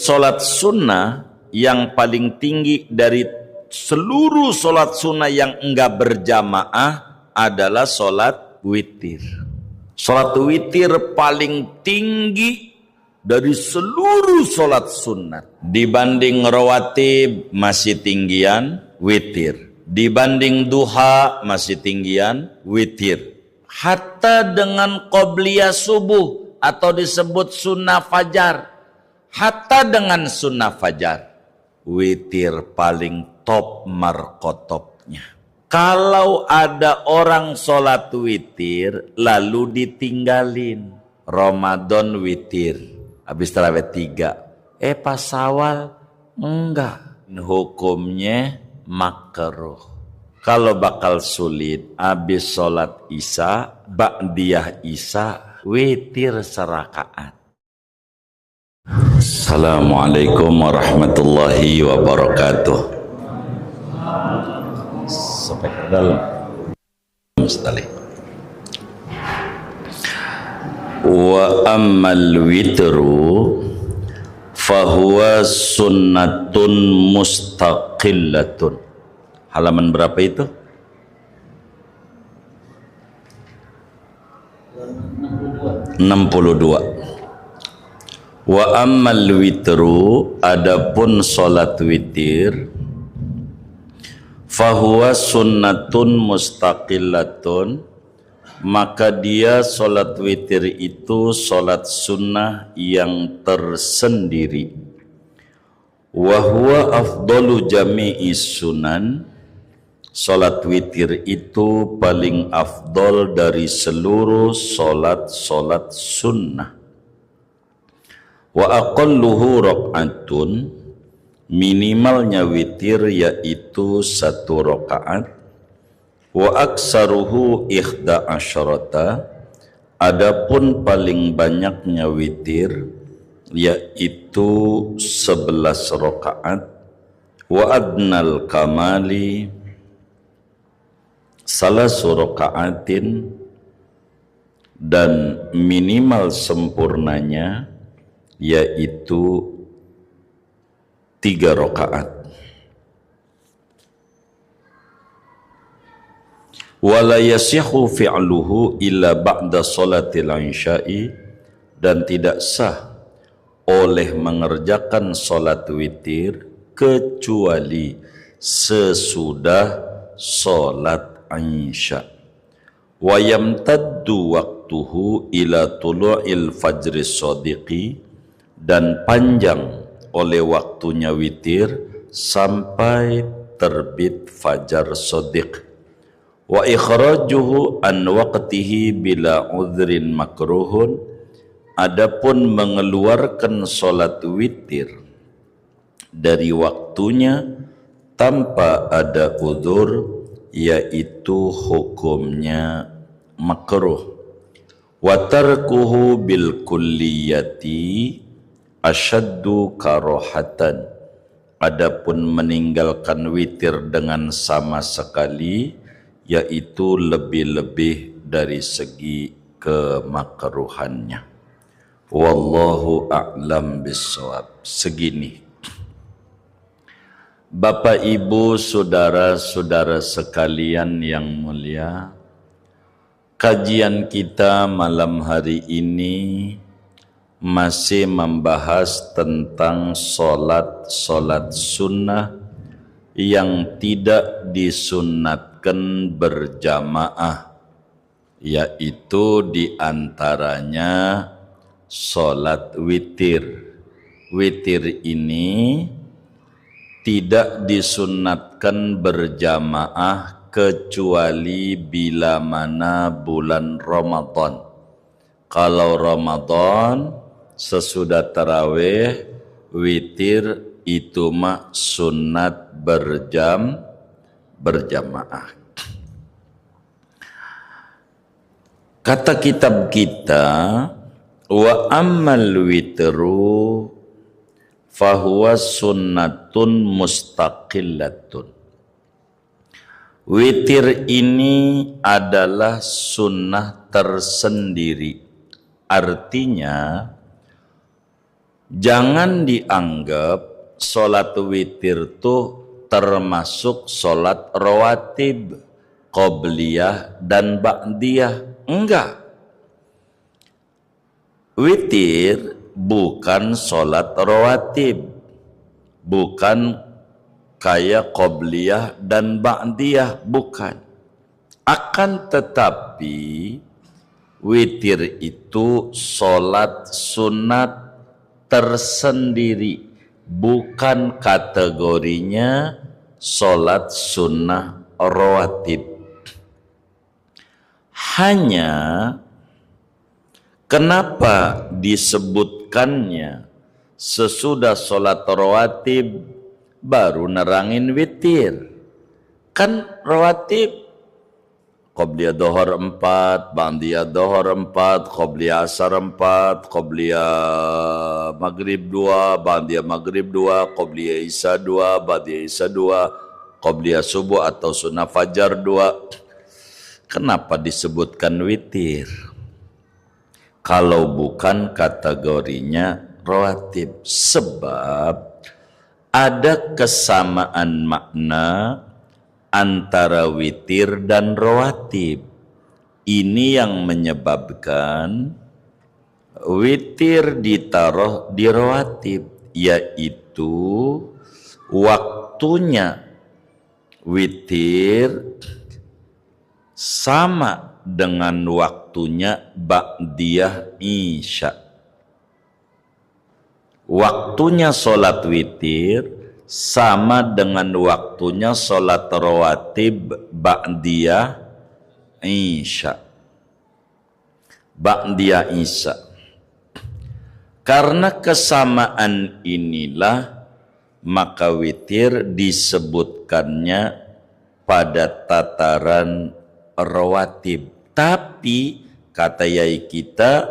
Solat sunnah yang paling tinggi dari seluruh solat sunnah yang enggak berjamaah adalah solat witir. Solat witir paling tinggi dari seluruh solat sunat. Dibanding rawatib masih tinggian witir. Dibanding duha masih tinggian witir. Hatta dengan qobliyah subuh atau disebut sunnah fajar. Hatta dengan sunnah fajar, witir paling top markotopnya. Kalau ada orang sholat witir lalu ditinggalin, Ramadan witir, habis tarawih 3, pas Syawal enggak, hukumnya makruh. Kalau bakal sulit, habis sholat isya, ba'diyah isya, witir serakaat. Assalamualaikum warahmatullahi wabarakatuh. Sampai ke dalam. Mustali. Wa ammal witru fahuwa sunnatun mustaqillatun. Halaman berapa itu? 62. Wa ammal witru, adapun salat witir, fahuwa sunnatun mustaqillatun, maka dia salat witir itu salat sunnah yang tersendiri. Wa huwa afdalu jami'i sunan, salat witir itu paling afdal dari seluruh salat sunnah. Wa aqalluhu rak'atun, minimalnya witir yaitu 1 rakaat. Wa aksaruhu ikhda asyarata, adapun paling banyaknya witir yaitu 11 rakaat. Wa adnal kamali salasu rakaatin, dan minimal sempurnanya yaitu 3 rakaat. Wala yasihu fi'luhu illa ba'da salatil isya'i, dan tidak sah oleh mengerjakan salat witir kecuali sesudah salat isya. Wa yamtaddu waqtuhu ila tulu'il fajri shadiqi, dan panjang oleh waktunya witir sampai terbit fajar shadiq. Wa ikhrajuhu an waqtihi bila udhrin makruhun, adapun mengeluarkan salat witir dari waktunya tanpa ada udzur yaitu hukumnya makruh. Wa tarkuhu bil kulliyati asyaddu karohatan, adapun meninggalkan witir dengan sama sekali yaitu lebih-lebih dari segi kemakruhannya. Wallahu a'lam bissawab. Segini, Bapak Ibu saudara-saudara sekalian yang mulia, kajian kita malam hari ini masih membahas tentang solat sunnah yang tidak disunnatkan berjamaah, yaitu diantaranya solat witir. Witir ini tidak disunnatkan berjamaah kecuali bila mana bulan Ramadan. Kalau Ramadan sesudah tarawih witir itu mah sunat berjamaah. Kata kitab kita, wa ammal witru fahuwa sunnatun mustaqillatun. Witir ini adalah sunnah tersendiri. Artinya Jangan dianggap sholat witir tuh termasuk sholat rawatib, qobliyah dan ba'diyah. Enggak. Witir bukan sholat rawatib, bukan kayak qobliyah dan ba'diyah, bukan. Akan tetapi witir itu sholat sunat tersendiri, bukan kategorinya sholat sunnah rawatib. Hanya kenapa disebutkannya sesudah sholat rawatib baru nerangin witir? Kan rawatib qobliyah dohor 4, ba'diyah dohor 4, qobliyah asar 4, qobliyah maghrib 2, ba'diyah maghrib 2, qobliyah isya 2, ba'diyah isya 2, qobliyah subuh atau sunnah fajar 2. Kenapa disebutkan witir kalau bukan kategorinya rawatib? Sebab ada kesamaan makna antara witir dan rawatib. Ini yang menyebabkan witir ditaruh di rawatib, yaitu waktunya witir sama dengan waktunya ba'diyah isya. Waktunya sholat witir sama dengan waktunya sholat rawatib ba'diyah isya. Ba'diyah isya. Karena kesamaan inilah maka witir disebutkannya pada tataran rawatib. Tapi kata yai kita,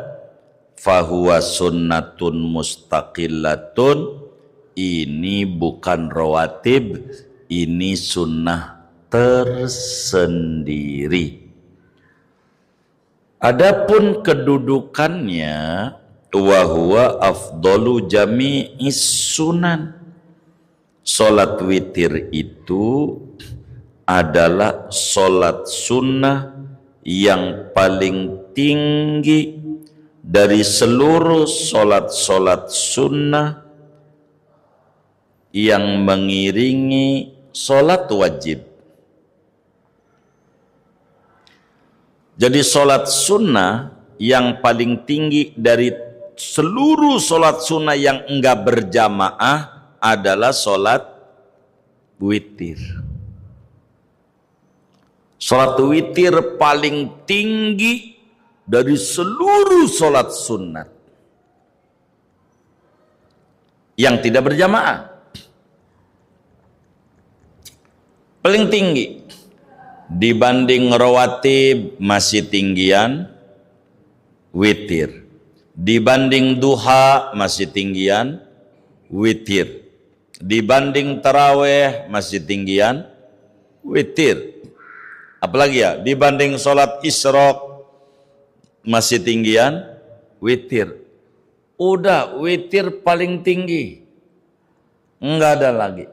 fahuwa sunnatun mustaqillatun, ini bukan rawatib, ini sunnah tersendiri. Adapun kedudukannya, wa huwa afdalu jami'is sunan. Salat witir itu adalah salat sunnah yang paling tinggi dari seluruh salat-salat sunnah yang mengiringi sholat wajib. Jadi sholat sunnah yang paling tinggi dari seluruh sholat sunnah yang enggak berjamaah adalah sholat witir. Sholat witir paling tinggi dari seluruh sholat sunnah yang tidak berjamaah. Paling tinggi dibanding rawatib masih tinggian witir, dibanding duha masih tinggian witir, dibanding taraweh masih tinggian witir. Apalagi ya, dibanding sholat isyraq masih tinggian witir. Udah witir paling tinggi, enggak ada lagi.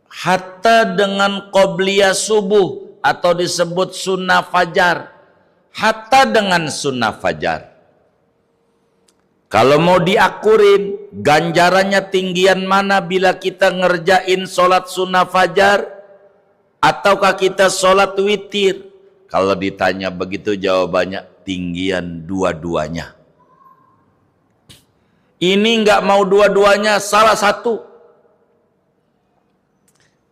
Hatta dengan qobliyah subuh atau disebut sunnah fajar, hatta dengan sunnah fajar, kalau mau diakurin ganjarannya tinggian mana bila kita ngerjain sholat sunnah fajar ataukah kita sholat witir? Kalau ditanya begitu jawabannya tinggian dua-duanya. Ini nggak mau dua-duanya, salah satu.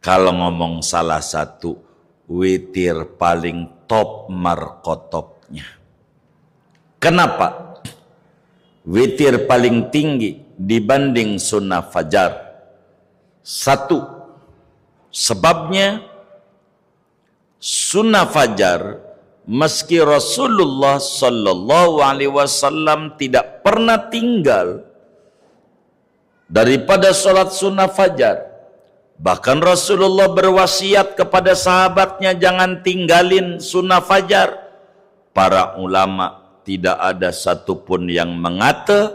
Kalau ngomong salah satu, witir paling top markotopnya. Kenapa? Witir paling tinggi dibanding sunnah fajar. Satu, sebabnya sunnah fajar meski Rasulullah Sallallahu Alaihi Wasallam tidak pernah tinggal daripada sholat sunnah fajar. Bahkan Rasulullah berwasiat kepada sahabatnya jangan tinggalin sunnah fajar. Para ulama tidak ada satupun yang mengata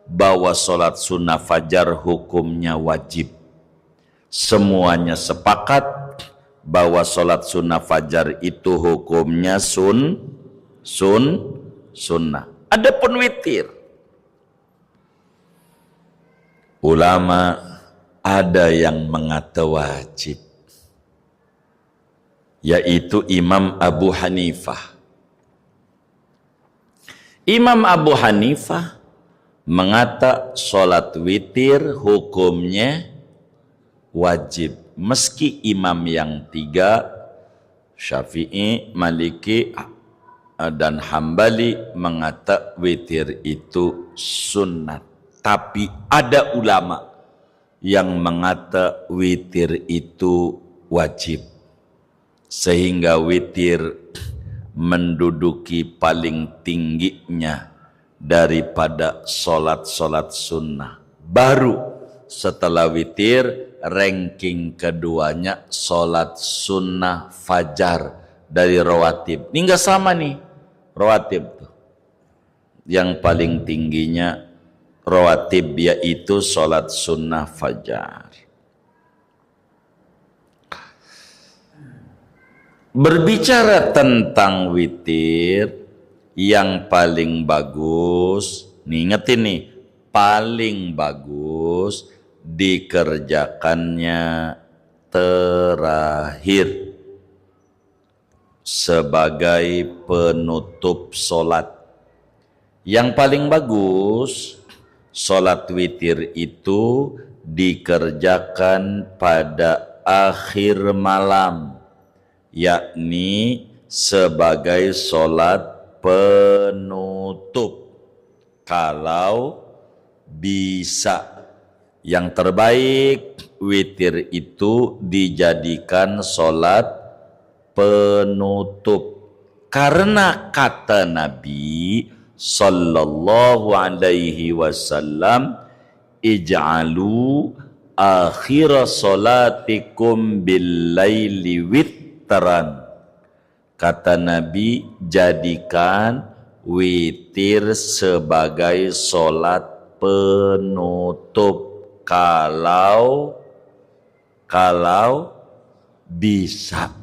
bahwa sholat sunnah fajar hukumnya wajib. Semuanya sepakat bahwa sholat sunnah fajar itu hukumnya sunnah. Adapun witir, ulama ada yang mengata wajib, yaitu Imam Abu Hanifah. Imam Abu Hanifah mengata sholat witir hukumnya wajib. Meski imam yang tiga, Syafi'i, Maliki, dan Hambali mengata witir itu sunat. Tapi ada ulama yang mengata witir itu wajib. Sehingga witir menduduki paling tingginya daripada sholat-sholat sunnah. Baru setelah witir, ranking keduanya sholat sunnah fajar dari rawatib. Ini enggak sama nih, rawatib tuh. Yang paling tingginya rawatib yaitu sholat sunnah fajar. Berbicara tentang witir, yang paling bagus, nih ingetin nih, paling bagus dikerjakannya terakhir sebagai penutup sholat. Yang paling bagus, sholat witir itu dikerjakan pada akhir malam, yakni sebagai sholat penutup kalau bisa. Yang terbaik witir itu dijadikan sholat penutup, karena kata Nabi sallallahu alaihi wasallam, ij'alu akhir sholatikum bil laili witran. Kata Nabi, jadikan witir sebagai sholat penutup kalau bisa.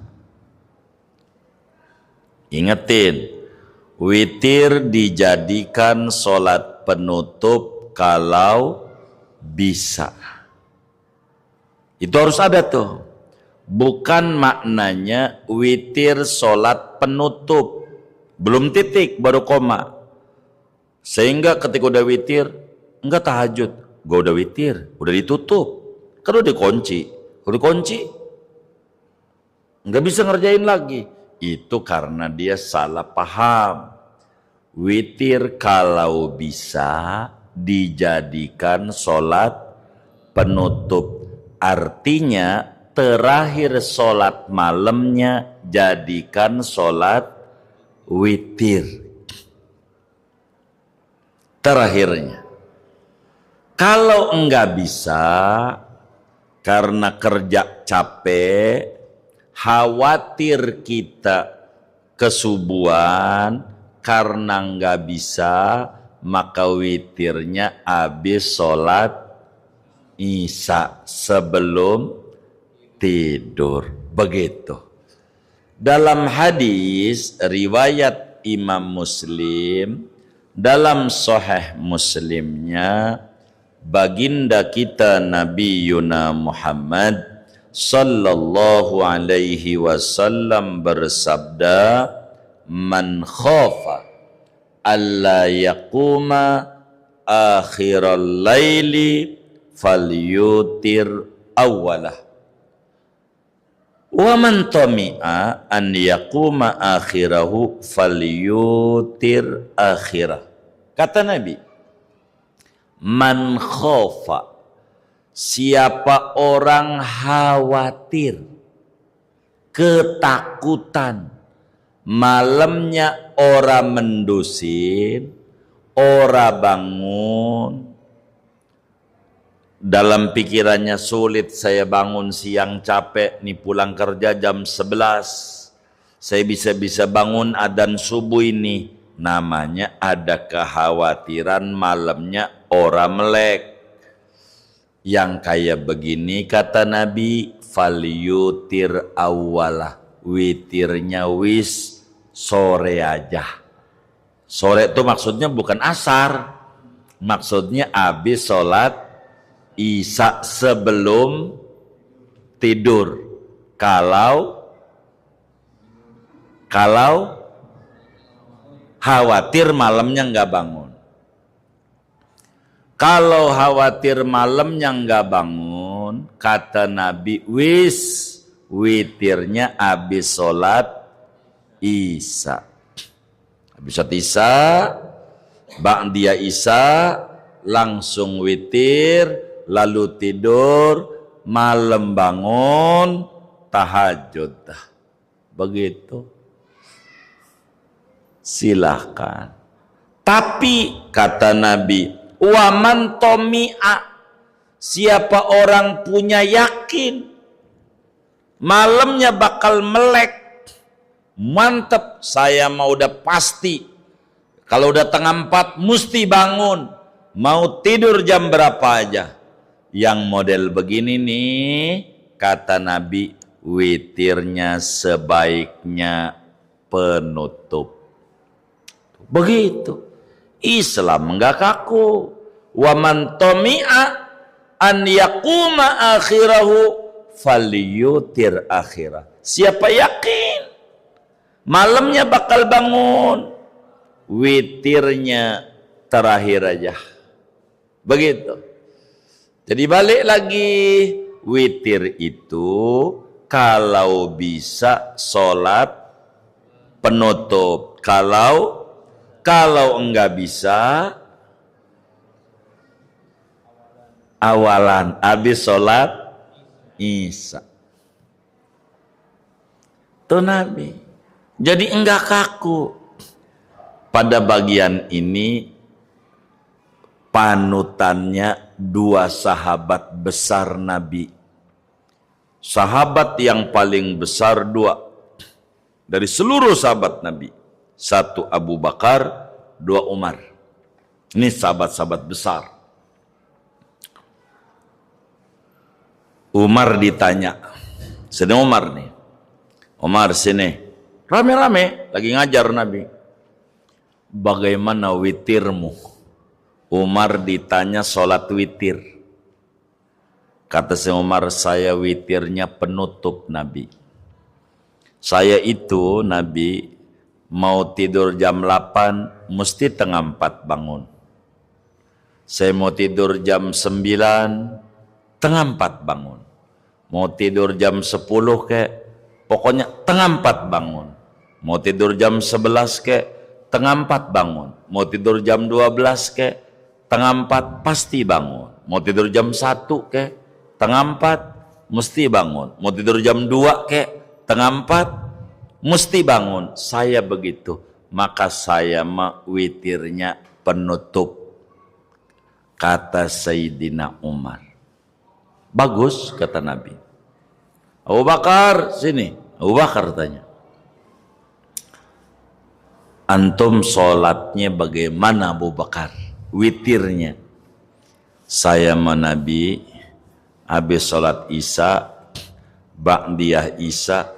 Ingetin, witir dijadikan sholat penutup kalau bisa. Itu harus ada tuh. Bukan maknanya witir sholat penutup, belum titik baru koma. Sehingga ketika udah witir, enggak tahajud, gue udah witir, udah ditutup, kan udah dikunci, enggak bisa ngerjain lagi. Itu karena dia salah paham. Witir kalau bisa dijadikan sholat penutup, artinya terakhir sholat malamnya jadikan sholat witir terakhirnya. Kalau enggak bisa karena kerja capek, khawatir kita kesubuhan, karena enggak bisa maka witirnya habis sholat isya sebelum tidur. Begitu. Dalam hadis riwayat Imam Muslim, dalam Sahih Muslimnya, baginda kita Nabi Yuna Muhammad sallallahu alaihi wasallam bersabda, man khafa alla yaquma akhiral laili falyutir awalah, wa man tami'a an yaquma akhirahu falyutir akhirah. Kata Nabi, man khofa, siapa orang khawatir, ketakutan, malamnya ora mendusin, ora bangun, dalam pikirannya sulit, saya bangun siang capek nih, pulang kerja jam 11, saya bisa bangun adzan subuh ini, namanya ada kekhawatiran malamnya orang melek. Yang kayak begini kata Nabi, falyutir awalah, witirnya wis sore aja. Sore itu maksudnya bukan asar, maksudnya habis sholat isya sebelum tidur. Kalau khawatir malamnya nggak bangun. Kalau khawatir malamnya nggak bangun, kata Nabi, witirnya habis sholat isya. Habis sholat isya, ba'diyah isya, langsung witir, lalu tidur, malam bangun, tahajud. Begitu. Silahkan. Tapi kata Nabi, waman tomi'a, siapa orang punya yakin malamnya bakal melek, mantep, saya mau udah pasti kalau udah tengah 4 mesti bangun, mau tidur jam berapa aja. Yang model begini nih kata Nabi, witirnya sebaiknya penutup. Begitu. Islam enggak kaku. Wa man tami'a an yaquma akhirahu falyutir akhirah. Siapa yakin malamnya bakal bangun, witirnya terakhir aja. Begitu. Jadi balik lagi, witir itu kalau bisa sholat penutup. Kalau enggak bisa awalan habis sholat isya. Itu Nabi. Jadi enggak kaku. Pada bagian ini panutannya 2 sahabat besar Nabi. Sahabat yang paling besar 2 dari seluruh sahabat Nabi. 1 Abu Bakar, 2 Umar. Ini sahabat-sahabat besar. Umar ditanya, sini Umar nih. Umar sini. Rame-rame lagi ngajar Nabi. Bagaimana witirmu? Umar ditanya sholat witir. Kata si Umar, saya witirnya penutup Nabi. Saya itu Nabi mau tidur jam 8 mesti tengah 4 bangun. Saya mau tidur jam 9 tengah 4 bangun. Mau tidur jam 10 kek, pokoknya tengah 4 bangun. Mau tidur jam 11 kek, tengah 4 bangun. Mau tidur jam 12 kek, tengah 4 pasti bangun. Mau tidur jam 1 kek, tengah 4 mesti bangun. Mau tidur jam 2 kek, tengah 4 mesti bangun. Saya begitu, maka saya witirnya penutup, kata Sayyidina Umar. Bagus, kata Nabi. Abu Bakar sini. Abu Bakar tanya, antum sholatnya bagaimana Abu Bakar? Witirnya. Saya sama Nabi habis sholat isya, ba'diyah isya,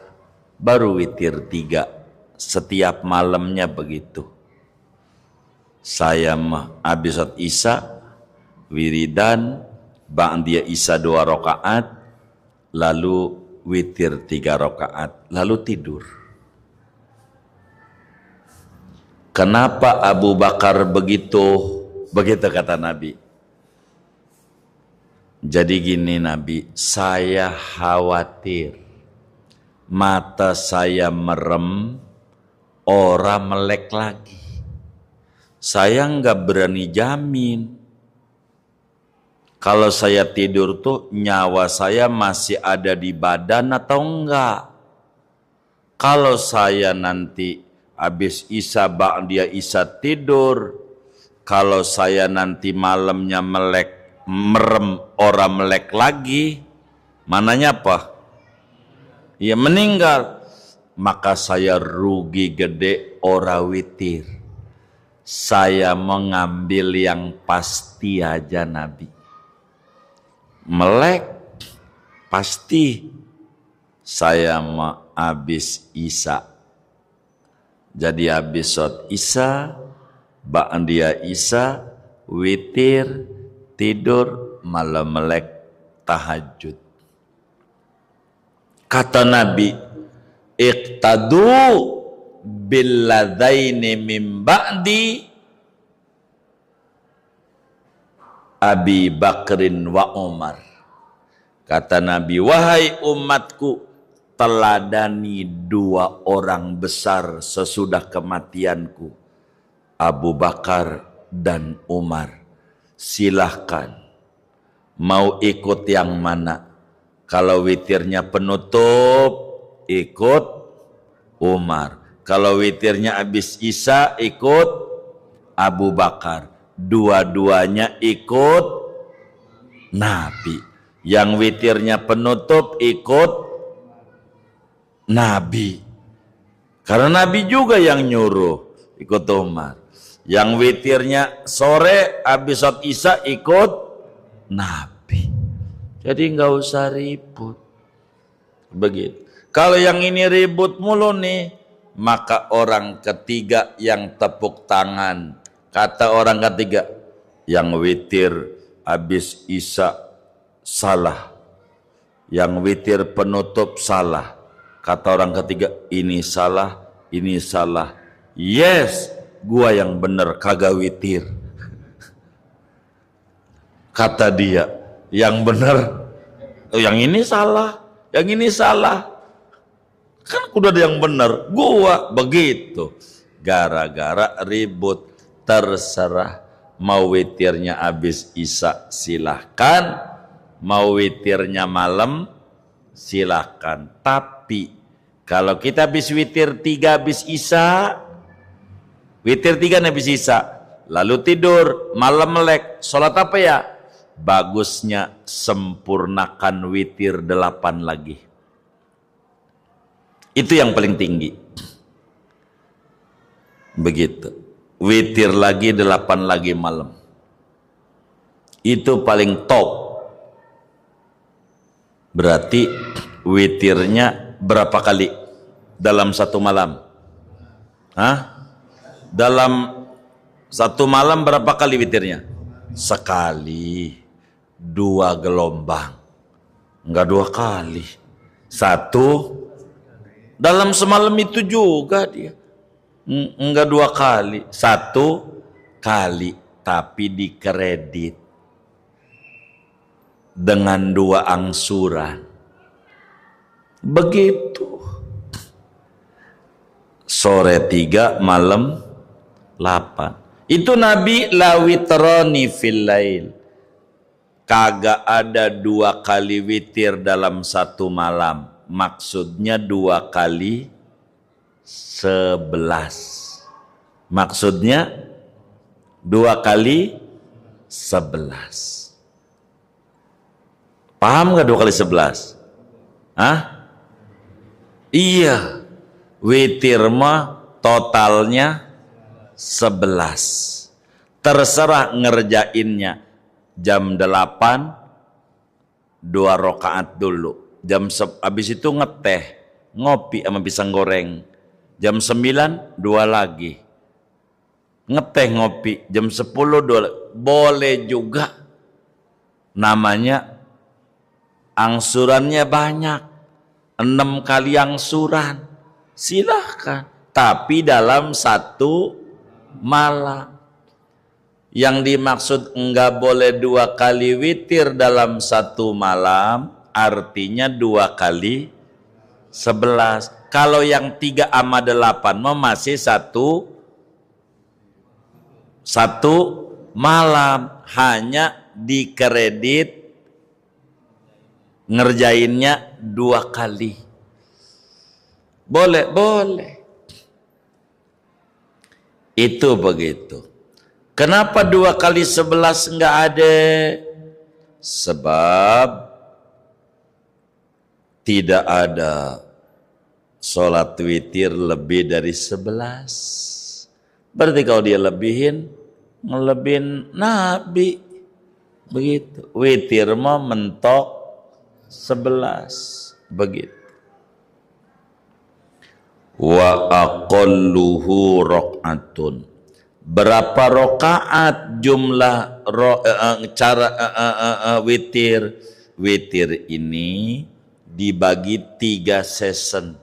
baru witir 3. Setiap malamnya begitu. Saya habis sholat isya, wiridan, ba'diyah isya 2 rakaat, lalu witir 3 rakaat, lalu tidur. Kenapa Abu Bakar begitu? Begitu kata Nabi. Jadi gini Nabi, saya khawatir mata saya merem, orang melek lagi. Saya nggak berani jamin. Kalau saya tidur tuh nyawa saya masih ada di badan atau enggak. Kalau saya nanti habis isya ba'diyah isya tidur, kalau saya nanti malamnya merem orang melek lagi, mananya apa? Ya meninggal. Maka saya rugi gede ora witir. saya mengambil yang pasti aja Nabi. Melek pasti saya mau habis Isya. Jadi habis sholat Isya, ba'dia Isya, witir, tidur, malam melek tahajud. Kata Nabi, iqtadu billadaini min ba'di Abi Bakrin wa Umar. Kata Nabi, wahai umatku, teladani dua orang besar sesudah kematianku, Abu Bakar dan Umar. Silahkan mau ikut yang mana. Kalau witirnya penutup, ikut Umar. Kalau witirnya habis Isya, ikut Abu Bakar. Dua-duanya ikut Nabi. Yang witirnya penutup, ikut Nabi. Karena Nabi juga yang nyuruh, ikut Umar. Yang witirnya sore, habis sholat Isya, ikut Nabi. Jadi nggak usah ribut. Begitu. Kalau yang ini ribut mulu nih, maka orang ketiga yang tepuk tangan. Kata orang ketiga, yang witir habis Isya salah. Yang witir penutup salah. Kata orang ketiga, ini salah, ini salah. Yes, gua yang bener kagak witir. Kata dia, yang benar, yang ini salah, yang ini salah. Kan udah ada yang benar, gua begitu. Gara-gara ribut, terserah. Mau witirnya habis Isya silahkan, mau witirnya malam silahkan. Tapi kalau kita habis witir 3 habis Isya, witir 3 habis Isya, lalu tidur, malam melek, sholat apa ya? Bagusnya sempurnakan witir 8 lagi. Itu yang paling tinggi. Begitu. Witir lagi 8 lagi malam. Itu paling top. Berarti witirnya berapa kali dalam satu malam? Hah? Dalam satu malam berapa kali witirnya? Sekali. 2 gelombang, enggak 2 kali, 1 dalam semalam itu juga dia, enggak 2 kali, 1 kali, tapi dikredit dengan 2 angsuran. Begitu. Sore 3, malam 8. Itu Nabi la witrani fil lail. Kagak ada 2 kali witir dalam satu malam. Maksudnya 2 kali 11. Maksudnya 2 kali 11. Paham gak 2 kali 11? Hah? Iya. Witir mah totalnya 11. Terserah ngerjainnya. Jam 8 2 rakaat dulu. Habis itu ngeteh, ngopi sama pisang goreng. Jam 9 2 lagi. Ngeteh ngopi. Jam 10 2 boleh juga. Namanya angsurannya banyak. 6 kali angsuran. Silahkan. Tapi dalam satu malam. Yang dimaksud enggak boleh 2 kali witir dalam satu malam, artinya 2 kali 11. Kalau yang 3 sama 8 masih satu malam, hanya dikredit ngerjainnya 2 kali. Boleh. Itu begitu. Kenapa 2 kali 11 enggak ada? Sebab tidak ada sholat witir lebih dari 11. Berarti kalau dia ngelebihin Nabi. Begitu. Witir mah mentok 11. Begitu. Wa aqalluhu rakaatun. Berapa rakaat jumlah witir? Witir ini dibagi 3 season.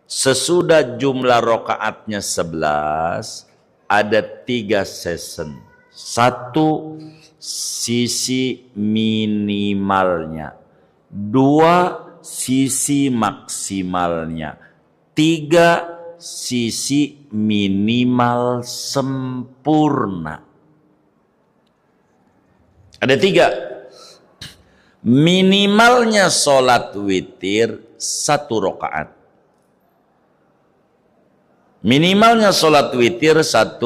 Sesudah jumlah rakaatnya 11, ada 3 season. 1 sisi minimalnya, 2 sisi maksimalnya, 3 sisi minimal sempurna. Ada 3. Minimalnya sholat witir 1 rakaat. Minimalnya sholat witir 1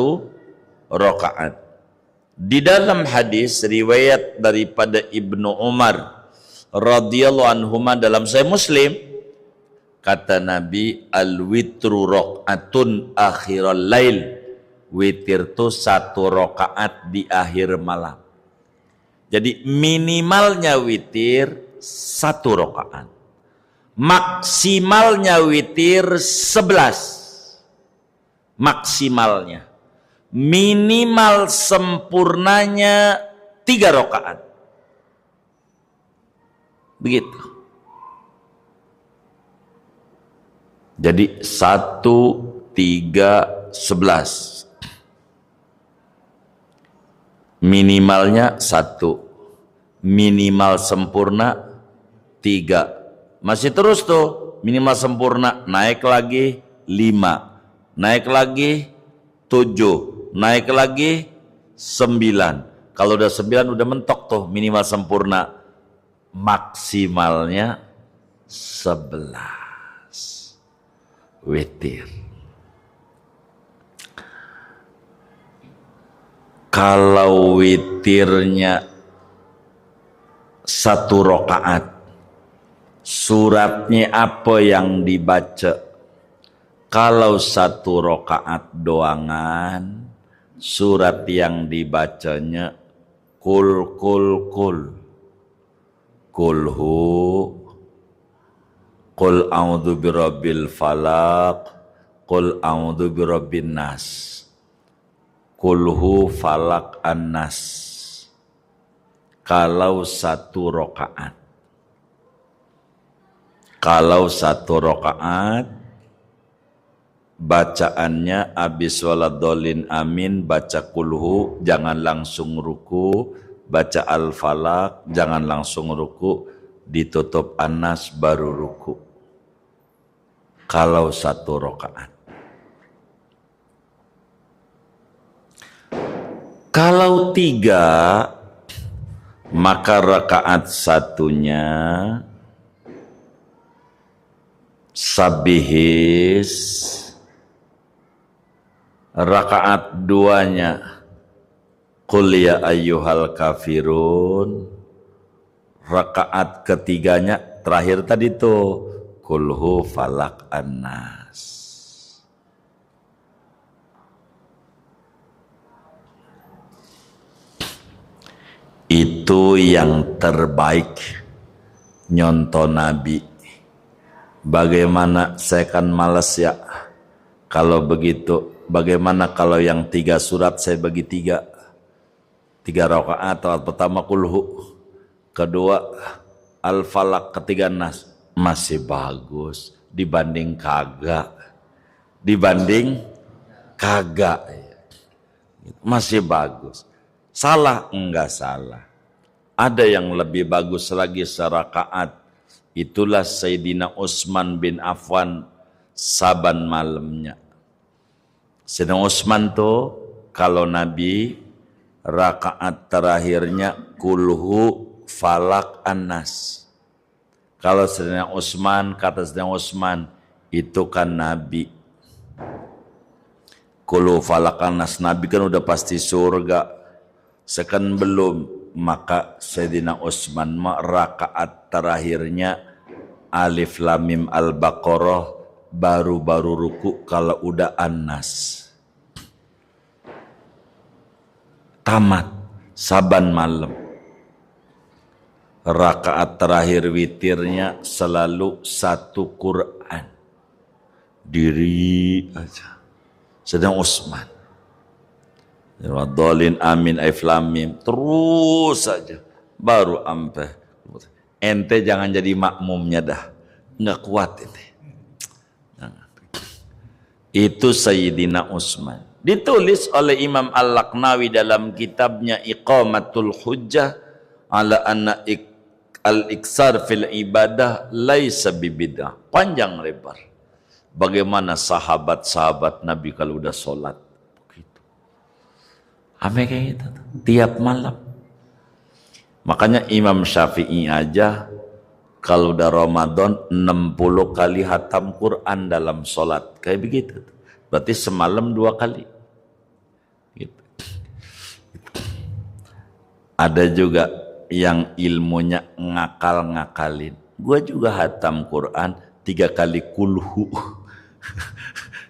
rakaat. Di dalam hadis riwayat daripada Ibnu Umar radhiyallahu anhuma dalam Sahih Muslim, kata Nabi, al-witru rakaatun akhiral lail. Witir itu 1 rakaat di akhir malam. Jadi minimalnya witir 1 rakaat. Maksimalnya witir 11. Maksimalnya. Minimal sempurnanya 3 rakaat. Begitu. Jadi 1, 3, 11. Minimalnya 1. Minimal sempurna 3. Masih terus tuh. Minimal sempurna naik lagi 5. Naik lagi 7. Naik lagi 9. Kalau udah 9 udah mentok tuh minimal sempurna. Maksimalnya 11. Witir. Kalau witirnya 1 rakaat, suratnya apa yang dibaca? Kalau 1 rakaat doangan, surat yang dibacanya kul. Kulhu, qul a'udzu birabbil falaq, qul a'udzu birabbin nas. Kulhu falak an-nas. Kalau 1 rakaat. Kalau 1 rakaat bacaannya abis waladolin amin, baca kulhu, jangan langsung ruku, baca al-falak, jangan langsung ruku, ditutup an-nas baru ruku. Kalau 1 rakaat. Kalau 3, maka rakaat 1-nya sabihis, rakaat 2-nya qul ya ayyuhal kafirun, rakaat ketiganya terakhir tadi tuh kulhu falak annas. Itu yang terbaik nyontoh Nabi. Bagaimana, saya kan malas ya kalau begitu. Bagaimana kalau yang 3 surat saya bagi 3 rakaat? Pertama kulhu, kedua al-falak, ketiga nas. Masih bagus dibanding kagak. Masih bagus. Salah? Enggak salah. Ada yang lebih bagus lagi serakaat. Itulah Sayyidina Utsman bin Affan saban malamnya. Sayyidina Utsman tuh kalau Nabi rakaat terakhirnya kulhu falak annas. Kalau Sayyidina Utsman, kata Sayyidina Utsman, itu kan Nabi. Kulhu falak annas, Nabi kan udah pasti surga. Sekan belum, maka Sayyidina Utsman rakaat terakhirnya alif lam mim al-baqarah, baru ruku kalau udah an-nas. tamat saban malam. Rakaat terakhir witirnya selalu satu Quran. Diri aja. Sedang Utsman. Wadhalin amin alif lam mim. Terus saja. Baru ampe. Ente jangan jadi makmumnya dah. Nggak kuat ente. Itu Sayyidina Utsman. Ditulis oleh Imam Al-Laqnawi dalam kitabnya Iqamatul Hujjah ala anna al-iksar fil ibadah laisa bibid'ah. Panjang lebar. Bagaimana sahabat-sahabat Nabi kalau udah sholat begitu. Ame kayak gitu tiap malam. Makanya Imam Syafi'i aja kalau udah Ramadan 60 kali hatam Quran dalam sholat. Kayak begitu. Berarti semalam 2 kali. Gitu. Ada juga yang ilmunya ngakal-ngakalin. Gue juga hatam Quran 3 kali kulhu.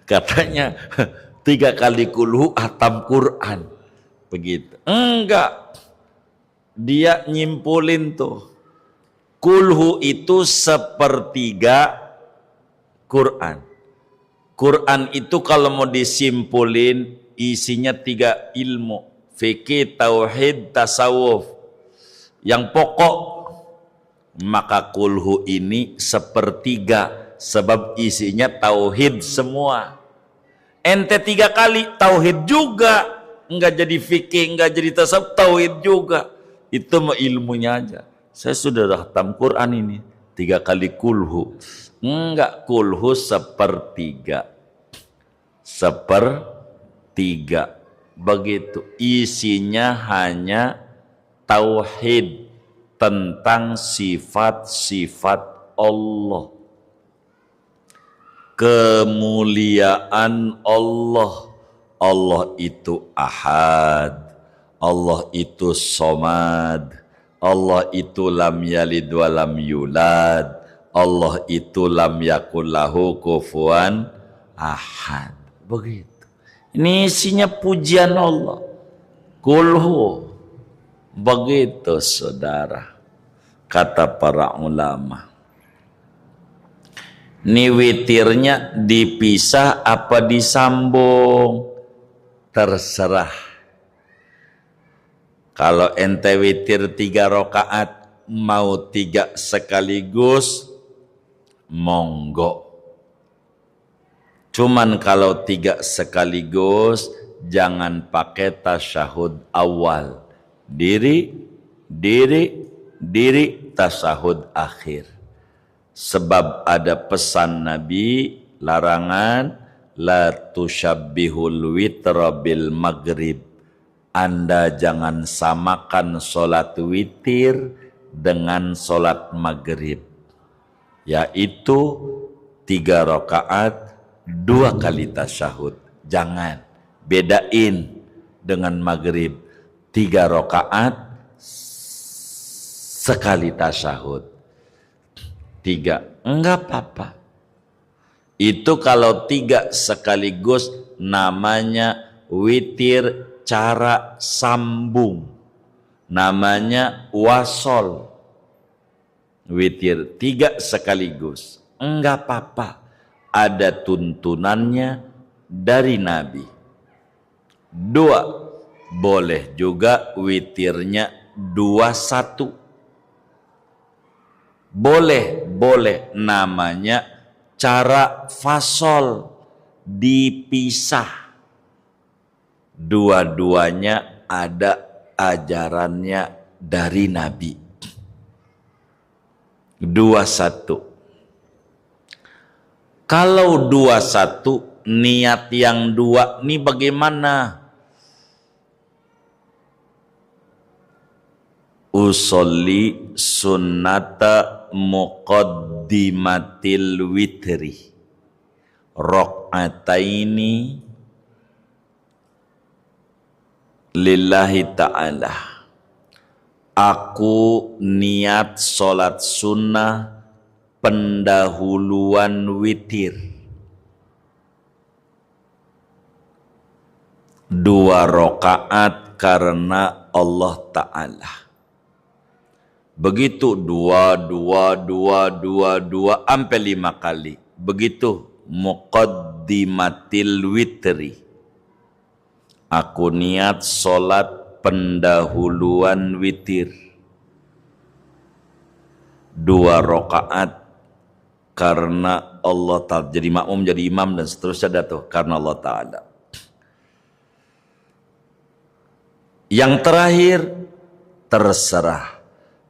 Katanya 3 kali kulhu hatam Quran. Begitu. Enggak. Dia nyimpulin tuh. Kulhu itu 1/3 Quran. Quran itu kalau mau disimpulin isinya 3 ilmu. Fikih, tauhid, tasawuf. Yang pokok, maka kulhu ini 1/3 sebab isinya tauhid semua. Ente 3 kali tauhid juga, enggak jadi fikih, enggak jadi tasawuf, tauhid juga. Itu mah ilmunya aja. Saya sudah khatam Quran ini 3 kali kulhu. Enggak, kulhu 1/3. 1/3. Begitu. Isinya hanya tauhid tentang sifat-sifat Allah. Kemuliaan Allah. Allah itu ahad. Allah itu somad. Allah itu lam yalid wa lam yulad. Allah itu lam yakul lahu kufuwan ahad. Begitu. Ini isinya pujian Allah. Kulhu. Begitu saudara. Kata para ulama. Ini witirnya dipisah apa disambung? Terserah. Kalau ente witir 3 rakaat, mau 3 sekaligus, monggo. Cuman kalau 3 sekaligus, jangan pakai tasyahud awal. Diri, tasyahud akhir. Sebab ada pesan Nabi, larangan, la tusyabbihul witra bil maghrib. Anda jangan samakan sholat witir dengan sholat maghrib. Yaitu 3 rakaat, 2 kali tasyahud. Jangan. Bedain dengan maghrib. 3 rakaat, sekali tasyahud. 3. Enggak apa-apa. Itu kalau 3 sekaligus namanya witir cara sambung, namanya wasol. Witir 3 sekaligus, enggak apa-apa, ada tuntunannya dari Nabi. 2, boleh juga witirnya 2-1. Boleh, namanya cara fasol, dipisah. Dua-duanya ada ajarannya dari Nabi. 2-1. Kalau 2-1, niat yang 2 ini bagaimana? Usolli sunnata muqaddimatil witri rok'ataini lillahi ta'ala. Aku niat sholat sunnah pendahuluan witir 2 rakaat karena Allah Ta'ala. Begitu dua sampai 5 kali. Begitu muqaddimatil witri. Aku niat solat pendahuluan witir. 2 rakaat karena Allah Ta'ala. Jadi makmum, jadi imam dan seterusnya tuh karena Allah Ta'ala. Yang terakhir, terserah.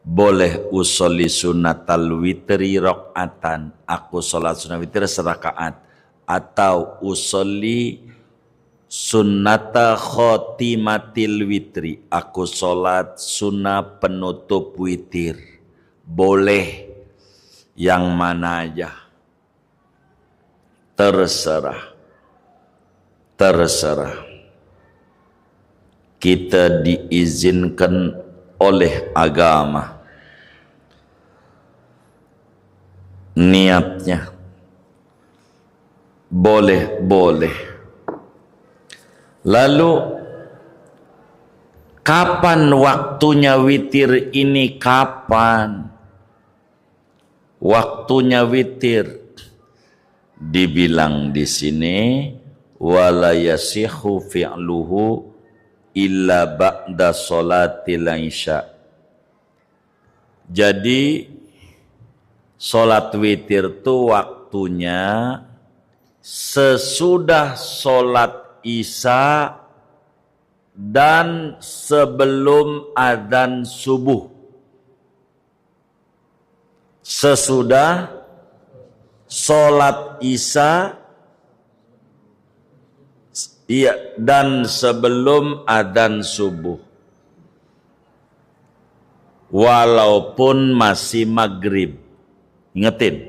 Boleh usolli sunnatal witri rakaatan, aku sholat sunnah witir serakaat, atau usolli sunnata khotimatil witri, aku sholat sunnah penutup witir. Boleh yang mana aja, terserah. Kita diizinkan oleh agama. Niatnya boleh. Lalu kapan waktunya witir ini? Kapan waktunya witir? Dibilang di sini wala yasihu fi'luhu illa ba'da sholatil isya. Jadi sholat witir itu waktunya sesudah sholat isya dan sebelum adzan subuh. Sesudah sholat isya dan sebelum adzan subuh. Walaupun masih maghrib. Ingetin,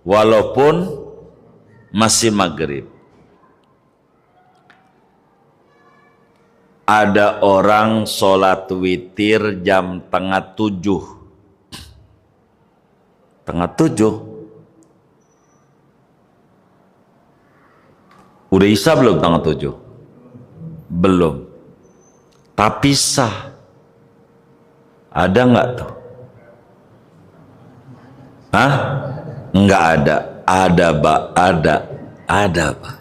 walaupun masih maghrib. Ada orang sholat witir jam 6:30. 6:30? Udah isya belum 6:30? Belum. Tapi sah. Ada nggak tuh? Hah? Enggak ada. Ada, Pak. Ada, Pak.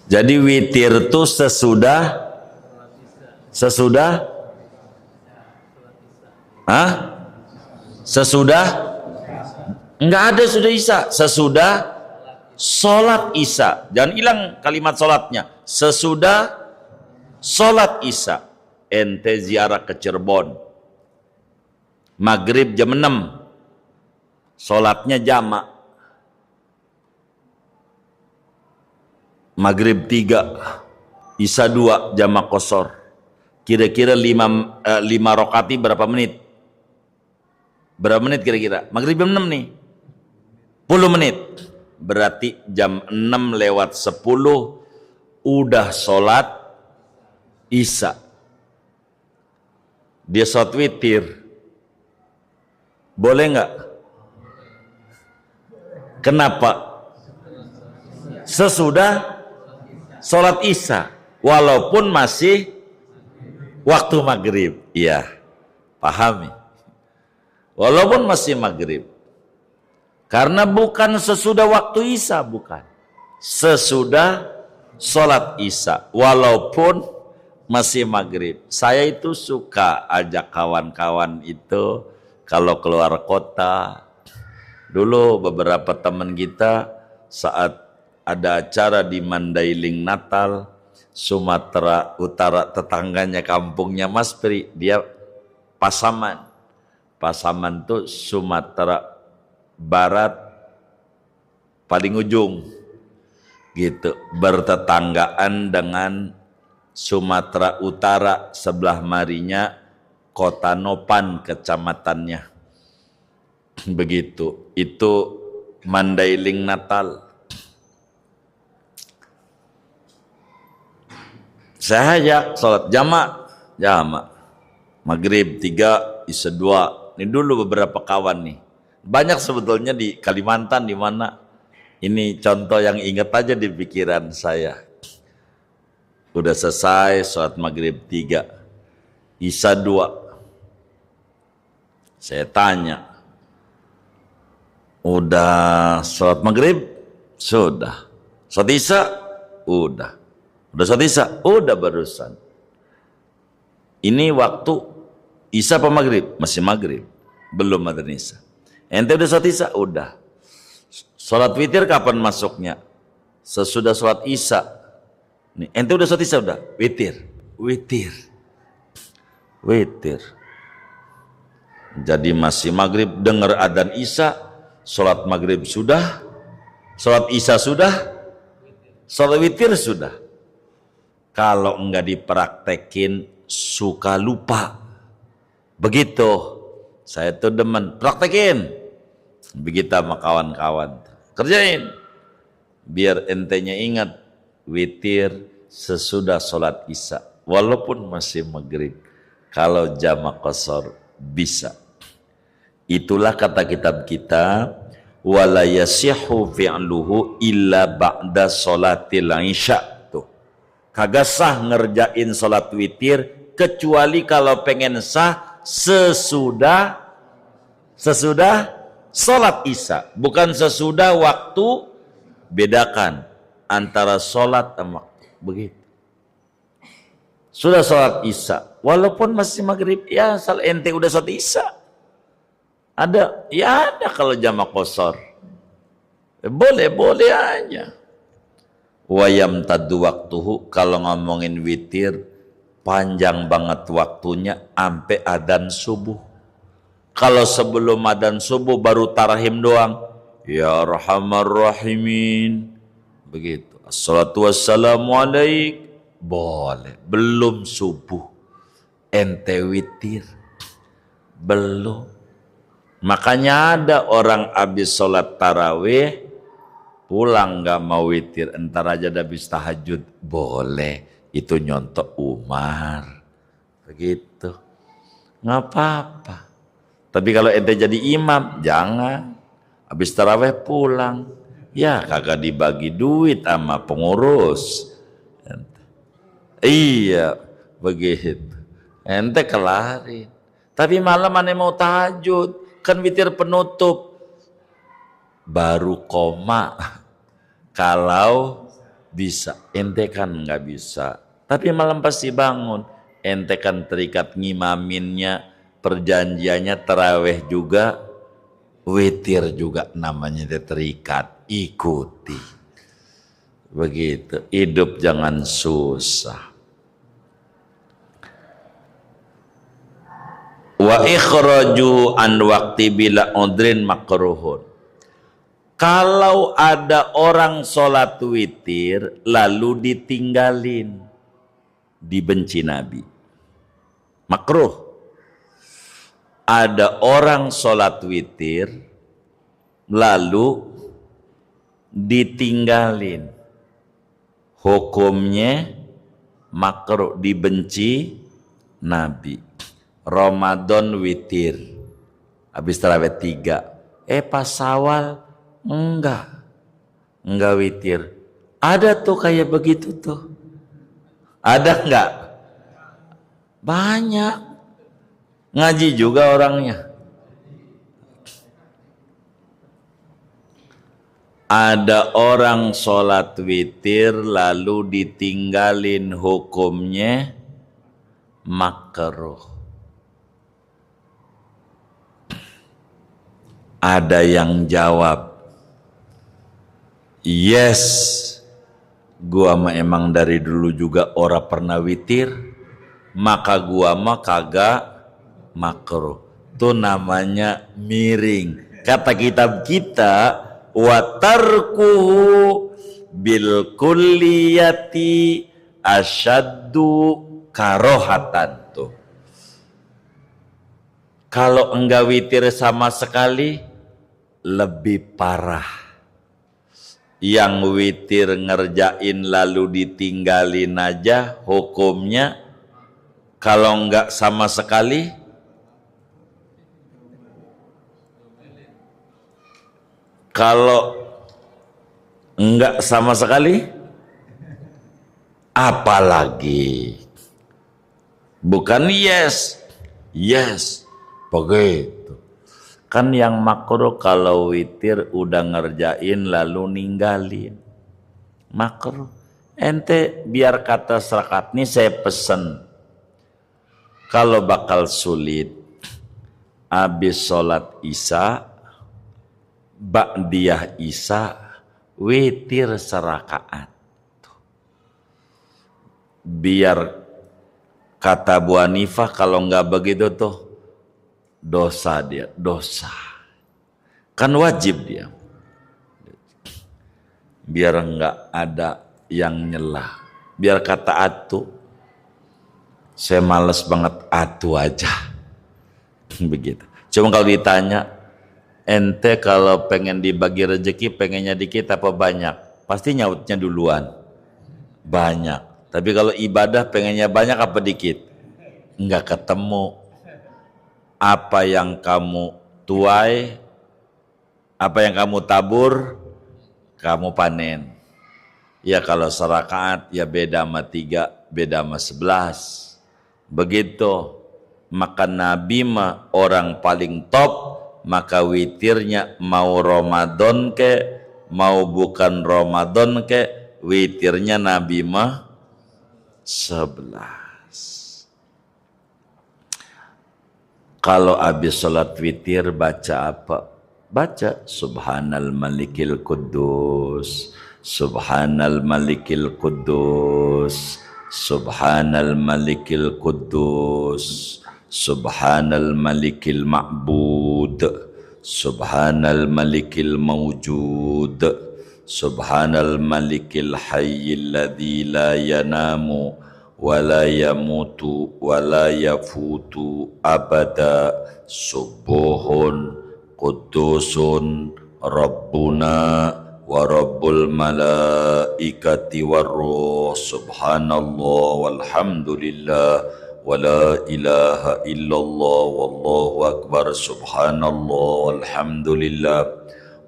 Jadi witir itu sesudah Hah? Sesudah? Enggak ada sudah isya. Sesudah sholat isya. Jangan hilang kalimat sholatnya. Sesudah sholat isya. Ente ziarah ke Cirebon. Maghrib jam 6. Sholatnya jamak. Maghrib 3, isya 2, jamak qashar. Kira-kira 5 rakaat berapa menit? Berapa menit kira-kira? Maghrib jam 6 nih. 10 menit. Berarti jam 6:10 udah sholat isya. Dia sholat witir. Boleh nggak? Kenapa? Sesudah sholat isya, walaupun masih waktu maghrib. Iya, pahami. Walaupun masih maghrib. Karena bukan sesudah waktu isya, bukan. Sesudah sholat isya, walaupun masih maghrib. Saya itu suka ajak kawan-kawan itu kalau keluar kota. Dulu beberapa teman kita saat ada acara di Mandailing Natal, Sumatera Utara, tetangganya kampungnya Mas Pri, dia Pasaman. Pasaman tuh Sumatera Barat paling ujung gitu, bertetanggaan dengan Sumatera Utara, sebelah marinya Kota Nopan kecamatannya. Begitu, itu Mandailing Natal. Saya ajak sholat jamak. Maghrib 3, isya 2. Ini dulu beberapa kawan nih. Banyak sebetulnya di Kalimantan, di mana. Ini contoh yang ingat aja di pikiran saya. Udah selesai sholat maghrib 3. Isya 2. Saya tanya, udah sholat maghrib? Sudah. Sholat isya? Udah. Udah sholat isya? Udah barusan. Ini waktu isya apa maghrib? Masih maghrib. Belum ada isya. Ente udah sholat isya? Udah. Sholat witir kapan masuknya? Sesudah sholat isya. Nih, ente udah sholat isya? Udah. Witir. Jadi masih maghrib, dengar adzan isya, sholat maghrib sudah, sholat isya sudah, sholat witir sudah. Kalau enggak dipraktekin suka lupa. Begitu. Saya tuh demen praktekin. Begitu sama kawan-kawan. Kerjain. Biar entenya ingat witir sesudah sholat isya. Walaupun masih maghrib. Kalau jamak qashar bisa. Itulah kata kitab kita, wala yasihu fi'luhu illa ba'da sholatil isya. Tuh. Kagak sah ngerjain sholat witir kecuali kalau pengen sah sesudah sholat isya, bukan sesudah waktu. Bedakan antara sholat dan waktu. Begitu. Sudah sholat isya, walaupun masih maghrib, ya asal ente udah sholat isya. Ada kalau jamak qashar. Boleh aja. Wayam tadu waktuhu, kalau ngomongin witir, panjang banget waktunya sampai adzan subuh. Kalau sebelum adzan subuh baru tarahim doang. Ya Arhamar Rahimin. Begitu. Assalatu wassalamu alaik. Boleh. Belum subuh. Ente witir. Belum. Makanya ada orang habis sholat tarawih pulang gak mau witir, entar aja habis tahajud. Boleh. Itu nyontok Umar. Begitu. Nggak apa-apa. Tapi kalau ente jadi imam, jangan. Habis tarawih pulang. Ya kagak dibagi duit sama pengurus. Iya, begitu. Ente kelarin. Tapi malam ane mau tahajud, kan witir penutup. Baru koma. Kalau bisa, ente kan nggak bisa. Tapi malam pasti bangun. Ente kan terikat ngimaminnya, perjanjiannya tarawih juga, witir juga namanya terikat. Ikuti. Begitu. Hidup jangan susah. Wa ikhraju an waqti bila udrin makruhun. Kalau ada orang sholat witir lalu ditinggalin, dibenci Nabi. Makruh. Ada orang sholat witir lalu ditinggalin. Hukumnya makruh, dibenci Nabi. Ramadan witir habis tarawih 3, pas Syawal enggak witir. Ada tuh kayak begitu tuh, ada enggak? Banyak. Ngaji juga orangnya. Ada orang sholat witir lalu ditinggalin, hukumnya makruh. Ada yang jawab, yes, gua mah emang dari dulu juga ora pernah witir, maka gua mah kagak makruh. Itu namanya miring. Kata kitab kita, wa tarkuhu bil kulliyati asyaddu karohatan. Tuh. Kalau enggak witir sama sekali, lebih parah. Yang witir ngerjain lalu ditinggalin aja hukumnya, kalau enggak sama sekali, kalau enggak sama sekali, apalagi Bukan yes, yes, begitu. Kan yang makruh kalau witir udah ngerjain lalu ninggalin. Makruh. Ente biar kata serakat nih saya pesen. Kalau bakal sulit, habis sholat isya, ba'diyah isya, witir serakaat. Biar kata Bu Hanifah kalau nggak begitu tuh dosa dia, dosa. Kan wajib dia. Biar nggak ada yang nyela. Biar kata atu, saya males banget atu aja. Begitu. Cuma kalau ditanya, ente kalau pengen dibagi rezeki pengennya dikit apa banyak? Pasti nyautnya duluan. Banyak. Tapi kalau ibadah pengennya banyak apa dikit? Enggak ketemu. Apa yang kamu tuai, apa yang kamu tabur, kamu panen. Ya kalau serakaat ya beda sama 3, beda sama 11. Begitu. Maka Nabi mah orang paling top, maka witirnya mau Ramadan ke, mau bukan Ramadan ke, witirnya Nabi mah 11. Kalau habis sholat witir baca apa? Baca Subhanal Malikil Quddus, Subhanal Malikil Quddus, Subhanal Malikil Quddus, Subhanal Malikil Ma'bud, Subhanal Malikil Mawjud, Subhanal Malikil Hayyil Ladzi la yanamu wala yamutu wala yafutu abada, subuhun qudusun rabbuna wa rabbul malaikati warruh, subhanallah walhamdulillah wala ilaha illallah wallahu akbar, subhanallah walhamdulillah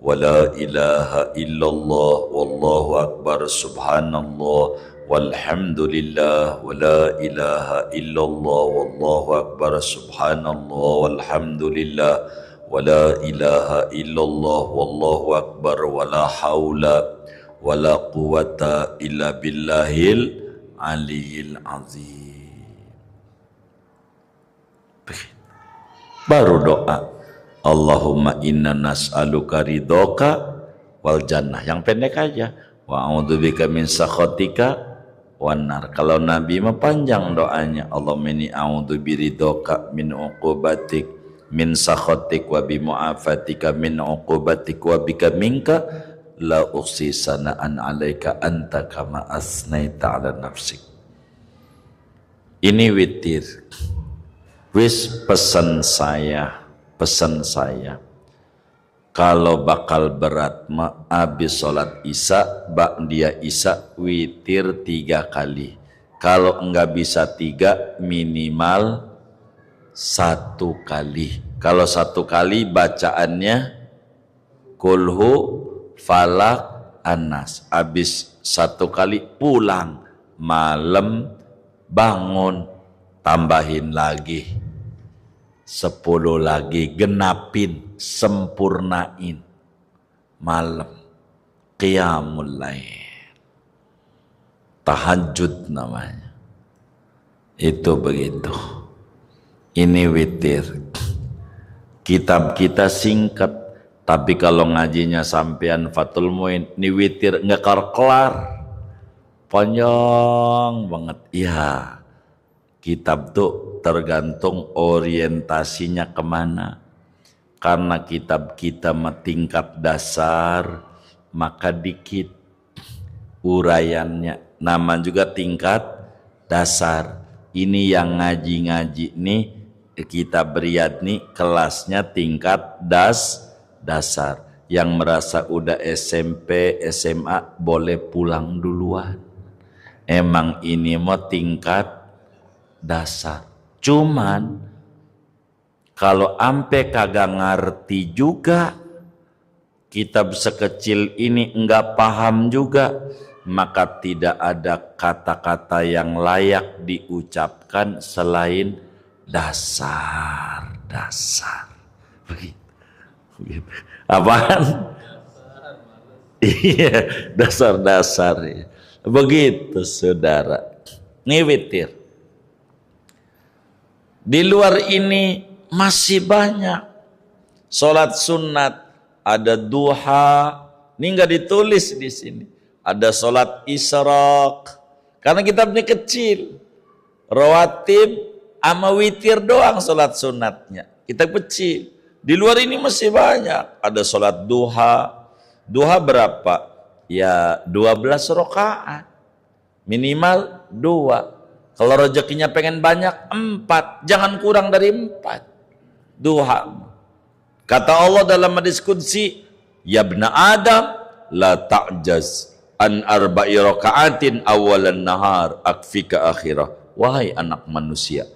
wala ilaha illallah wallahu akbar, subhanallah walhamdulillah wala ilaha illallah wallahu akbar, subhanallah walhamdulillah wala ilaha illallah wallahu akbar, wala haula wala quwata illa billahil aliyil azim. Baru doa Allahumma inna nas'aluka ridhoka wal jannah, yang pendek aja, wa a'udzubika min sakhatika wanar. Kalau Nabi mah panjang doanya, Allahumma inni a'udzu biridhoka min uqubatik min sakhatik wa bi mu'afatika min uqubatik wa bika minka la uqsi sana'an 'alaika anta kama asnaita 'ala nafsik. Ini witir. Wis pesan saya kalau bakal berat mah habis sholat isya, ba'diyah isya witir 3 kali. Kalau enggak bisa 3 minimal 1 kali. Kalau 1 kali bacaannya kulhu falak anas. Habis 1 kali pulang, malam bangun tambahin lagi 10 lagi, genapin, sempurnain malam, qiyamul lail, tahajud namanya. Itu begitu. Ini witir. Kitab kita singkat, tapi kalau ngajinya sampean Fathul Muin, ini witir nggak kelar-kelar, panjang banget. Ya, kitab tuh tergantung orientasinya kemana. Karena kitab kita tingkat dasar, maka dikit uraiannya. Nama juga tingkat dasar. Ini yang ngaji-ngaji nih, kita Riyadh nih kelasnya tingkat dasar. Yang merasa udah SMP, SMA boleh pulang duluan. Emang ini mau tingkat dasar. Cuman kalau ampe kagak ngerti juga, kitab sekecil ini enggak paham juga, maka tidak ada kata-kata yang layak diucapkan selain dasar. Begitu. Apaan? Iya, dasar. Begitu saudara. Ini witir. Di luar ini masih banyak. Sholat sunat, ada duha. Ini nggak ditulis di sini. Ada sholat isyraq. Karena kitabnya kecil. Rawatib sama witir doang sholat sunatnya. Kitab kecil. Di luar ini masih banyak. Ada sholat duha. Duha berapa? Ya 12 rakaat. Minimal 2. Kalau rezekinya pengen banyak 4. Jangan kurang dari 4. Duha. Kata Allah dalam hadis qudsi, ya ibna Adam la ta'jaz an arba'i raka'atin awalan nahar akfika akhirah. Wahai anak manusia,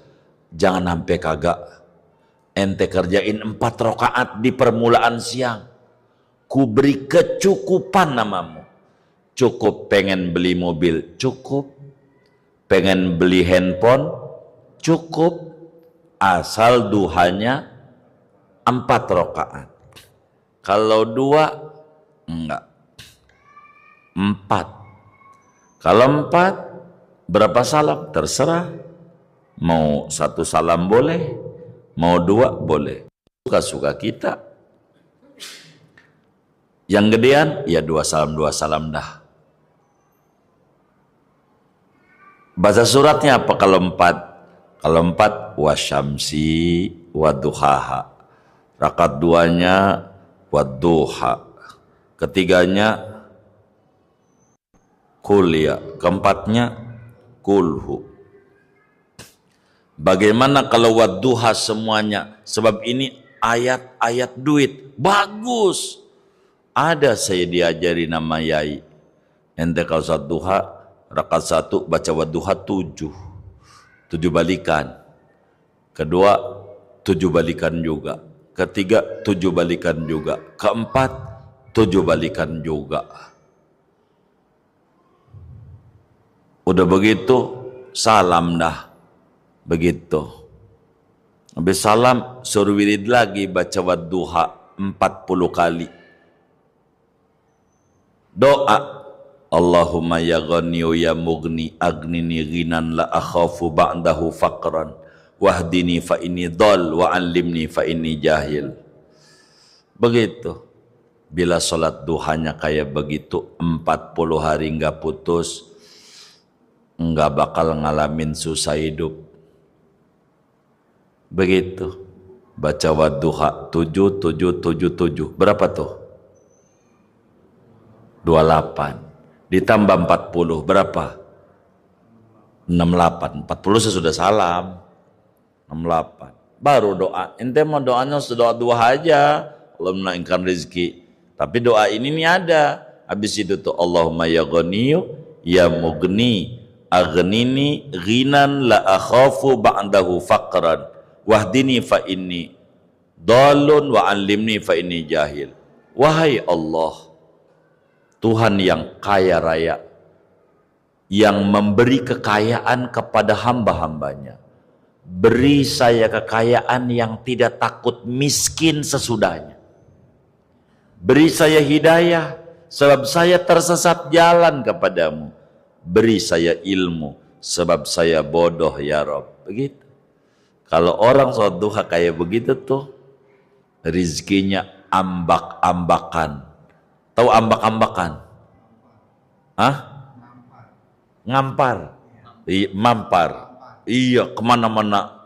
jangan sampai kagak ente kerjain 4 rakaat di permulaan siang. Ku beri kecukupan namamu. Cukup pengen beli mobil, cukup. Pengen beli handphone, cukup. Asal duhanya 4 rakaat. Kalau 2, enggak. 4. Kalau 4, berapa salam? Terserah. Mau 1 salam boleh, mau 2 boleh. Suka-suka kita. Yang gedean, ya 2 salam dah. Bahasa suratnya apa kalau 4? Kalau 4, wasyamsi waduhaha. Rakaat 2-nya waduha. Ketiganya kuliah. Keempatnya kulhu. Bagaimana kalau waduha semuanya? Sebab ini ayat-ayat duit. Bagus. Ada saya diajari nama yai. Ente kalau sholat duha, rakaat 1 baca wadduha 7 balikan. Kedua 7 balikan juga. Ketiga 7 balikan juga. Keempat 7 balikan juga. Udah begitu salam dah. Begitu. Habis salam suruh wirid lagi baca wadduha 40 kali. Doa Allahumma ya ghaniyu ya mughni agnini ghinan la akhafu ba'dahu faqran wahdini fa inni dhal wa 'allimni fa inni jahil. Begitu. Bila sholat duhanya kayak begitu 40 hari enggak putus, enggak bakal ngalamin susah hidup. Begitu. Baca wadduha 7. Berapa tuh? 28. Ditambah 40 berapa? 68. 40 sesudah salam. 68. Baru doa. Ente mau doanya sudah doa aja. Allah menaikkan rezeki. Tapi doa ini nih ada. Habis itu tuh Allahumma ya ghaniyu ya mughni aghnini ghinan la akhafu ba'dahu faqran wahdini fa inni dhalun wa 'allimni fa inni jahil. Wahai Allah, Tuhan yang kaya raya, yang memberi kekayaan kepada hamba-hambanya, beri saya kekayaan yang tidak takut miskin sesudahnya. Beri saya hidayah, sebab saya tersesat jalan kepadamu. Beri saya ilmu, sebab saya bodoh ya Rabb. Begitu. Kalau orang sholat duha kayak begitu tuh, rizkinya ambak-ambakan. Tahu ambak-ambakan? Hah? Ngampar. Mampar. Iya, kemana-mana.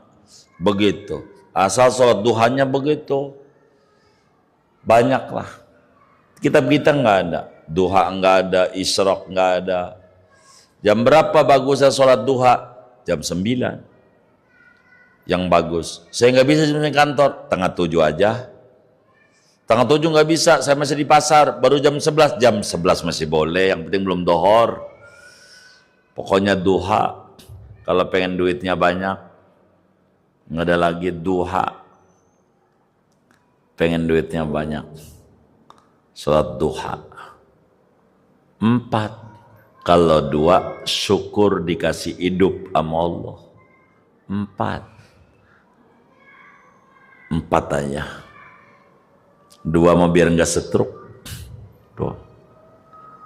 Begitu. Asal sholat duhanya begitu. Banyaklah. Kitab kita nggak ada. Duha nggak ada. Isyraq nggak ada. Jam berapa bagusnya sholat duha? Jam 9. Yang bagus. Saya nggak bisa di kantor. Tengah 7 aja. Tengah 7 nggak bisa, saya masih di pasar, baru jam 11. Jam 11 masih boleh, yang penting belum dohor. Pokoknya duha, kalau pengen duitnya banyak, nggak ada lagi duha. Pengen duitnya banyak, sholat duha. 4. Kalau 2, syukur dikasih hidup sama Allah. 4 aja. 2 mau biar nggak stroke.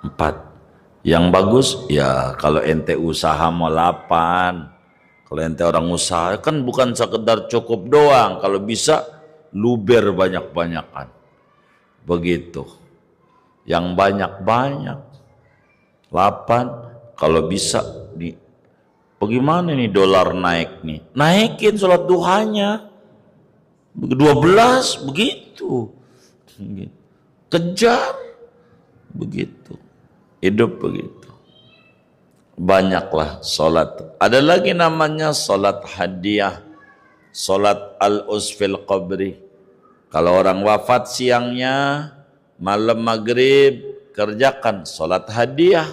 4. Yang bagus ya kalau ente usaha mau 8. Kalau ente orang usaha kan bukan sekedar cukup doang. Kalau bisa luber banyak-banyakan. Begitu. Yang banyak-banyak. 8. Kalau bisa bagaimana nih dolar naik nih? Naikin sholat duhanya. 12 begitu. Kejar begitu. Hidup begitu. Banyaklah sholat. Ada lagi namanya sholat hadiah, sholat al-usfil qabri. Kalau orang wafat siangnya, malam maghrib kerjakan sholat hadiah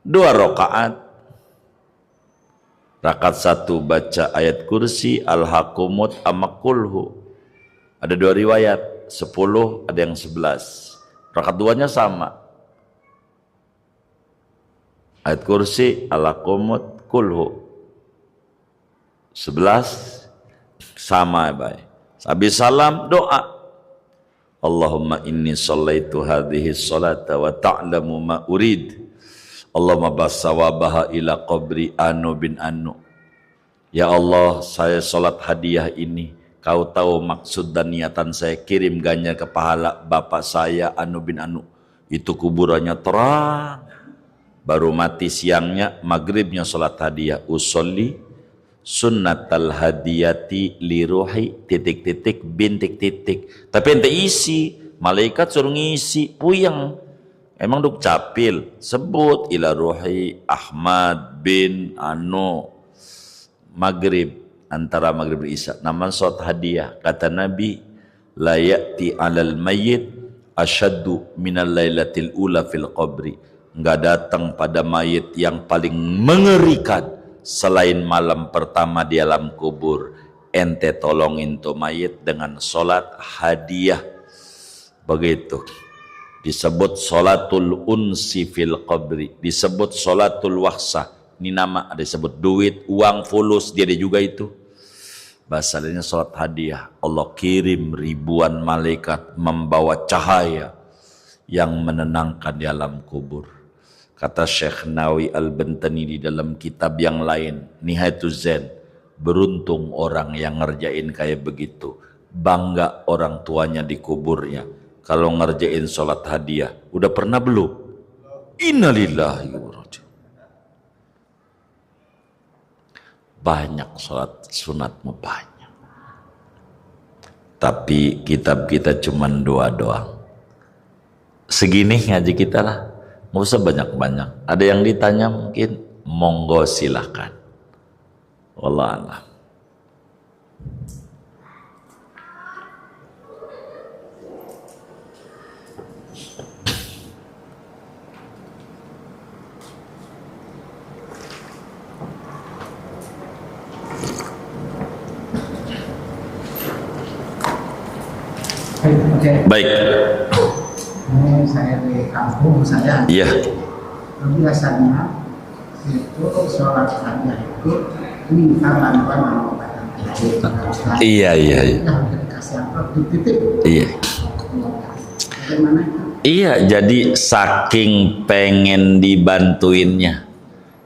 2 rakaat. Rakaat 1 baca ayat kursi, al-hakumut, amakulhu. Ada 2 riwayat, 10 ada yang 11. Rakaat 2-nya sama. Ayat kursi, al-hakumut, kulhu. 11 sama baik. Habis salam doa. Allahumma inni sallaitu hadhihi salata wa ta'lamu ma urid. Allahumma basawabaha ila qabri anu bin anu. Ya Allah, saya salat hadiah ini. Kau tahu maksud dan niatan saya, kirim ganjar ke pahala bapak saya anu bin anu. Itu kuburannya terang. Baru mati siangnya, maghribnya salat hadiah. Usolli sunnatal hadiyati li ruhi titik-titik bin titik-titik. Tapi ente isi, malaikat suruh ngisi, puyeng. Emang duk capil, sebut ila ruhi Ahmad bin anu. Maghrib, antara maghrib dan isya, nama sholat hadiah. Kata Nabi, la ya'ti alal mayyit asyaddu minal lailatil ula fil qabri. Enggak datang pada mayit yang paling mengerikan selain malam pertama di alam kubur. Ente tolongin tuh mayit dengan sholat hadiah. Begitu. Disebut sholatul unsi fil qabri, disebut sholatul wahsah. Ini nama, ada disebut duit, uang, fulus, dia ada juga itu. Bahasa lainnya sholat hadiah. Allah kirim ribuan malaikat membawa cahaya yang menenangkan di alam kubur. Kata Syekh Nawawi Al-Bantani di dalam kitab yang lain, Nihayatuz Zain, beruntung orang yang ngerjain kayak begitu. Bangga orang tuanya di kuburnya kalau ngerjain sholat hadiah. Udah pernah belum? Innalillahi wa raji'un. Banyak sholat sunatmu banyak. Tapi kitab kita cuma 2 doang. Segini ngaji kita lah. Nggak usah banyak-banyak. Ada yang ditanya mungkin, monggo silahkan. Wallah alam. Baik. Ini saya di kampung saya. Iya. Biasanya itu sholat hadiah itu minta bantuan sama Iya. dikasih amplop di titik. Iya. Bagaimana itu? Iya, jadi saking pengen dibantuinnya,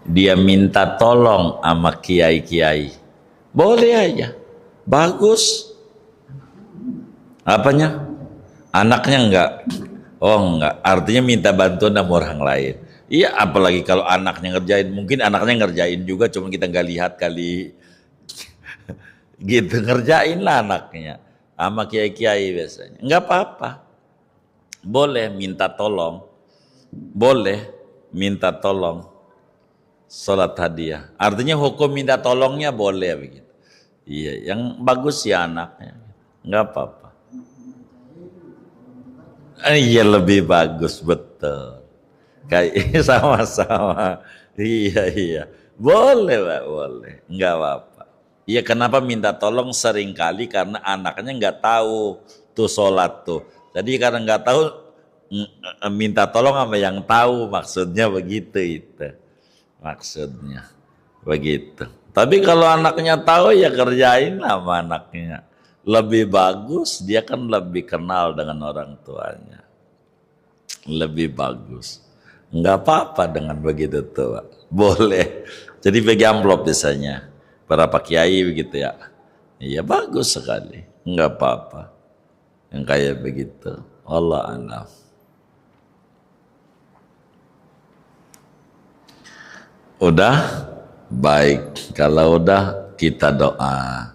dia minta tolong sama kiai-kiai. Boleh aja, bagus. Apanya? Anaknya enggak. Oh enggak, artinya minta bantuan sama orang lain. Iya, apalagi kalau anaknya ngerjain. Mungkin anaknya ngerjain juga, cuma kita nggak lihat kali. Gitu, ngerjain lah anaknya. Sama kiai-kiai biasanya. Enggak apa-apa. Boleh minta tolong. Boleh minta tolong. Sholat hadiah. Artinya hukum minta tolongnya boleh begitu. Iya, yang bagus ya anaknya. Enggak apa-apa. Iya, lebih bagus, betul. Kayak sama-sama. Iya. Boleh, Pak, boleh. Enggak apa-apa. Iya, kenapa minta tolong seringkali karena anaknya enggak tahu tuh sholat tuh. Jadi karena enggak tahu, minta tolong sama yang tahu, maksudnya begitu itu. Maksudnya begitu. Tapi kalau anaknya tahu ya kerjain sama anaknya. Lebih bagus, dia kan lebih kenal dengan orang tuanya. Lebih bagus. Enggak apa-apa dengan begitu tuh, boleh. Jadi bagi amplop biasanya para pak kiai begitu ya. Iya bagus sekali, enggak apa-apa. Yang kayak begitu. Allah alam. Udah baik, kalau udah kita doa.